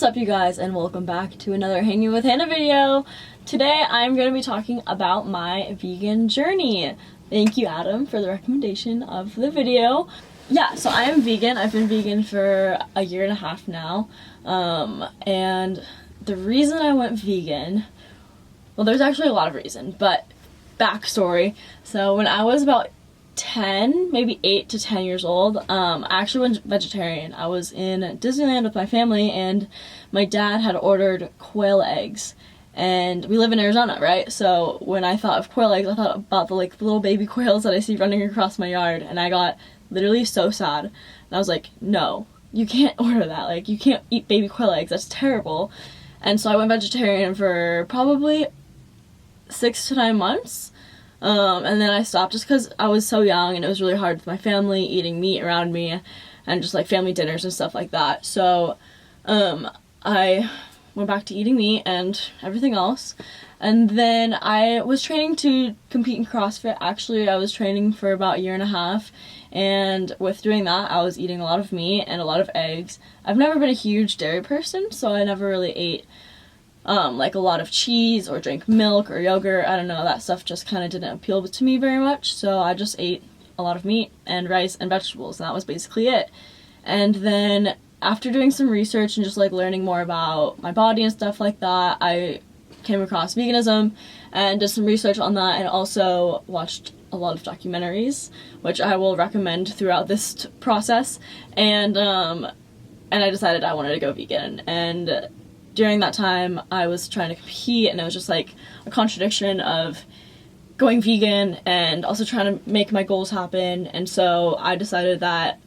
What's up, you guys, and welcome back to another Hanging with Hannah video. Today I'm going to be talking about my vegan journey. Thank you, Adam, for the recommendation of the video. Yeah, so I am vegan. I've been vegan for a year and a half now. And the reason I went vegan, well, there's actually a lot of reasons, but backstory. So when I was about 10, maybe 8 to 10 years old, I actually went vegetarian. I was in Disneyland with my family, and my dad had ordered quail eggs. And we live in Arizona, right? So when I thought of quail eggs, I thought about the little baby quails that I see running across my yard, and I got literally so sad. And I was like, no, you can't order that. Like, you can't eat baby quail eggs. That's terrible. And so I went vegetarian for probably 6 to 9 months. And then I stopped just because I was so young and it was really hard with my family eating meat around me and just like family dinners and stuff like that. So I went back to eating meat and everything else. And then I was training to compete in CrossFit. Actually, I was training for about a year and a half. And with doing that, I was eating a lot of meat and a lot of eggs. I've never been a huge dairy person, so I never really ate like a lot of cheese or drank milk or yogurt. I don't know, that stuff just kind of didn't appeal to me very much, so I just ate a lot of meat and rice and vegetables, and that was basically it. And then after doing some research and just like learning more about my body and stuff like that, I came across veganism and did some research on that, and also watched a lot of documentaries, which I will recommend throughout this process. And I decided I wanted to go vegan. And during that time, I was trying to compete, and it was just like a contradiction of going vegan and also trying to make my goals happen. And so I decided that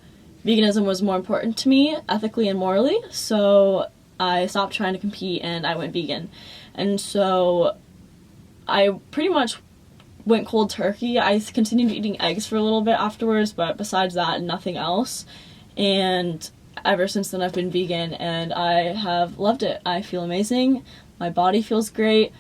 veganism was more important to me, ethically and morally. So I stopped trying to compete and I went vegan. And so I pretty much went cold turkey. I continued eating eggs for a little bit afterwards, but besides that, nothing else. And ever since then, I've been vegan, and I have loved it. I feel amazing. My body feels great.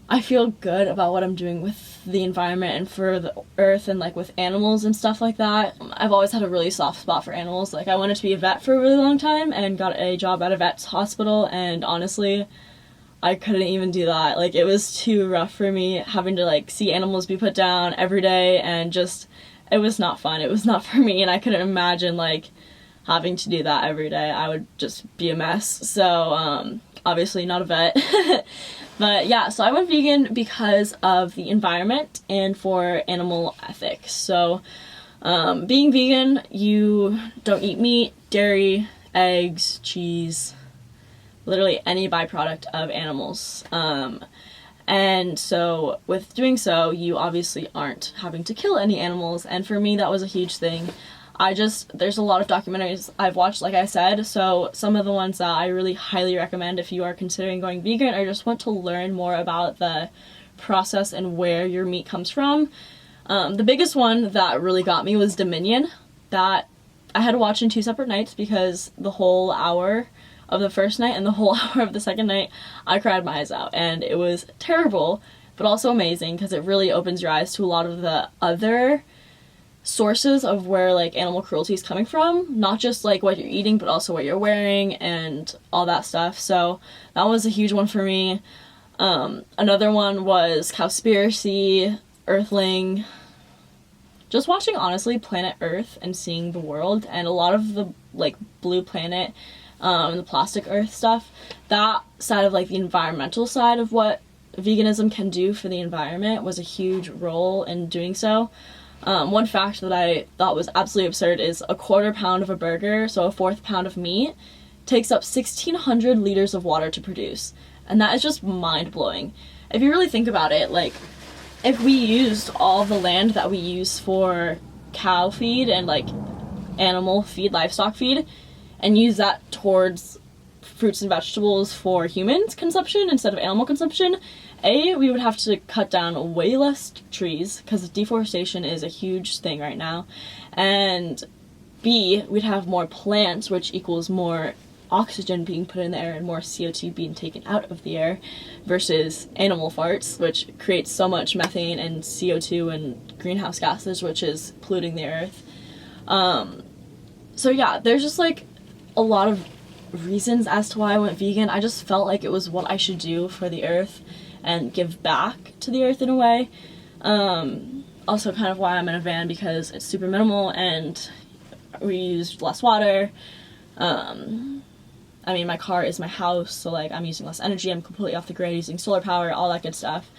I feel good about what I'm doing with the environment and for the earth and like with animals and stuff like that. I've always had a really soft spot for animals. Like, I wanted to be a vet for a really long time and got a job at a vet's hospital, and honestly, I couldn't even do that. Like, it was too rough for me having to like see animals be put down every day, and just, it was not fun. It was not for me, and I couldn't imagine like having to do that every day. I would just be a mess. So obviously not a vet. But yeah, so I went vegan because of the environment and for animal ethics. So being vegan, you don't eat meat, dairy, eggs, cheese, literally any byproduct of animals. And so with doing so, you obviously aren't having to kill any animals. And for me, that was a huge thing. There's a lot of documentaries I've watched, like I said, so some of the ones that I really highly recommend if you are considering going vegan or just want to learn more about the process and where your meat comes from. The biggest one that really got me was Dominion, that I had to watch in 2 separate nights because the whole hour of the first night and the whole hour of the second night, I cried my eyes out, and it was terrible, but also amazing because it really opens your eyes to a lot of the other sources of where like animal cruelty is coming from, not just like what you're eating, but also what you're wearing and all that stuff. So that was a huge one for me. Another one was Cowspiracy, Earthling, just watching honestly Planet Earth and seeing the world, and a lot of the like Blue Planet and the Plastic Earth stuff. That side of like the environmental side of what veganism can do for the environment was a huge role in doing so. One fact that I thought was absolutely absurd is a 1/4 pound of a burger, so a 1/4 pound of meat, takes up 1,600 liters of water to produce. And that is just mind-blowing. If you really think about it, like, if we used all the land that we use for cow feed and like animal feed, livestock feed, and use that towards fruits and vegetables for humans consumption instead of animal consumption, A, we would have to cut down way less trees because deforestation is a huge thing right now, and B, we'd have more plants, which equals more oxygen being put in the air and more CO2 being taken out of the air, versus animal farts, which creates so much methane and CO2 and greenhouse gases, which is polluting the earth. So yeah, there's just like a lot of reasons as to why I went vegan. I just felt like it was what I should do for the earth and give back to the earth in a way. Also kind of why I'm in a van, because it's super minimal and we use less water. I mean, my car is my house, so like I'm using less energy, I'm completely off the grid, using solar power, all that good stuff.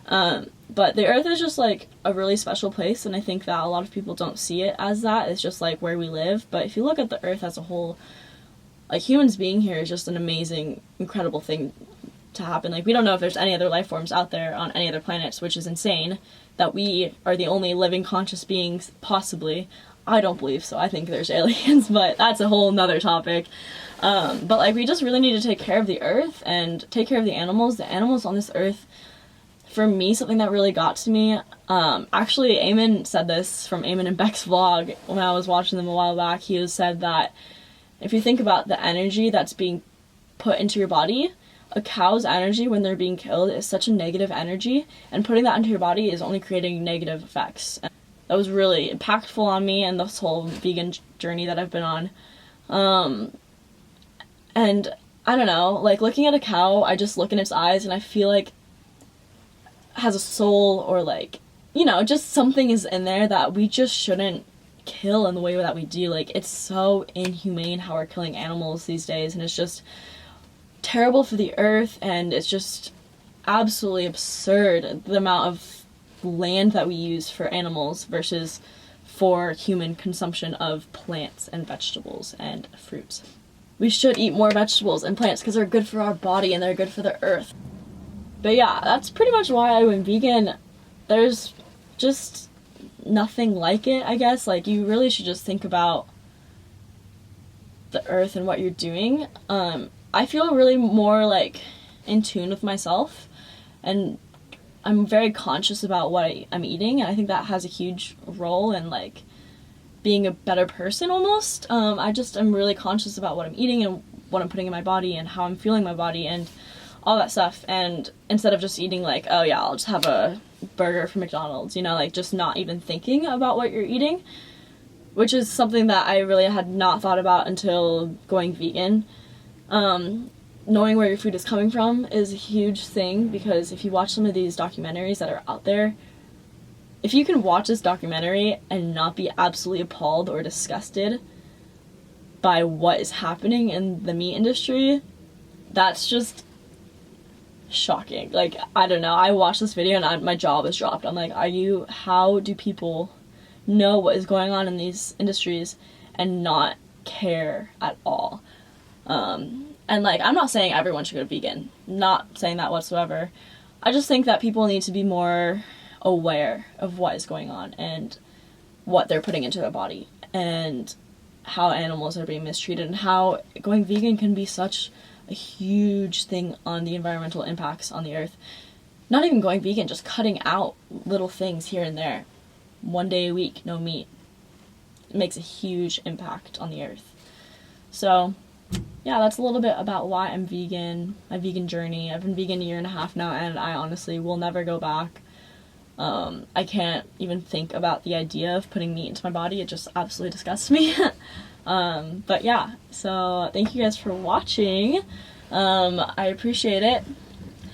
But the earth is just like a really special place, and I think that a lot of people don't see it as that. It's just like where we live. But if you look at the earth as a whole, like humans being here is just an amazing, incredible thing to happen. Like, we don't know if there's any other life forms out there on any other planets, which is insane, that we are the only living conscious beings, possibly. I don't believe so. I think there's aliens, but that's a whole nother topic. But like, we just really need to take care of the earth and take care of the animals. The animals on this earth, for me, something that really got to me, actually Eamon said this from Eamon and Beck's vlog when I was watching them a while back. He said that if you think about the energy that's being put into your body, a cow's energy when they're being killed is such a negative energy, and putting that into your body is only creating negative effects. That was really impactful on me and this whole vegan journey that I've been on. And I don't know, like looking at a cow, I just look in its eyes and I feel like it has a soul, or like, you know, just something is in there that we just shouldn't kill in the way that we do. Like, it's so inhumane how we're killing animals these days, and it's just terrible for the earth, and it's just absolutely absurd the amount of land that we use for animals versus for human consumption of plants and vegetables and fruits. We should eat more vegetables and plants because they're good for our body and they're good for the earth. But yeah, that's pretty much why I went vegan. There's just nothing like it, I guess. Like, you really should just think about the earth and what you're doing. I feel really more like in tune with myself, and I'm very conscious about what I'm eating, and I think that has a huge role in like being a better person almost. I'm really conscious about what I'm eating and what I'm putting in my body and how I'm feeling my body and all that stuff. And instead of just eating like, oh yeah, I'll just have a burger from McDonald's, you know, like just not even thinking about what you're eating, which is something that I really had not thought about until going vegan. Knowing where your food is coming from is a huge thing, because if you watch some of these documentaries that are out there, if you can watch this documentary and not be absolutely appalled or disgusted by what is happening in the meat industry, that's just shocking. Like, I don't know, I watched this video and my jaw was dropped. I'm like, how do people know what is going on in these industries and not care at all? And like, I'm not saying everyone should go vegan, not saying that whatsoever. I just think that people need to be more aware of what is going on and what they're putting into their body and how animals are being mistreated, and how going vegan can be such a huge thing on the environmental impacts on the earth. Not even going vegan, just cutting out little things here and there. 1 day a week, no meat. It makes a huge impact on the earth. So yeah, that's a little bit about why I'm vegan, my vegan journey. I've been vegan 1.5 years now, and I honestly will never go back. I can't even think about the idea of putting meat into my body. It just absolutely disgusts me. But yeah, so thank you guys for watching. I appreciate it.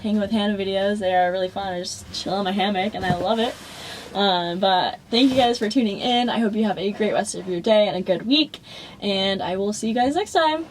Hanging with Hannah videos, they are really fun. I just chill in my hammock and I love it. But thank you guys for tuning in. I hope you have a great rest of your day and a good week, and I will see you guys next time.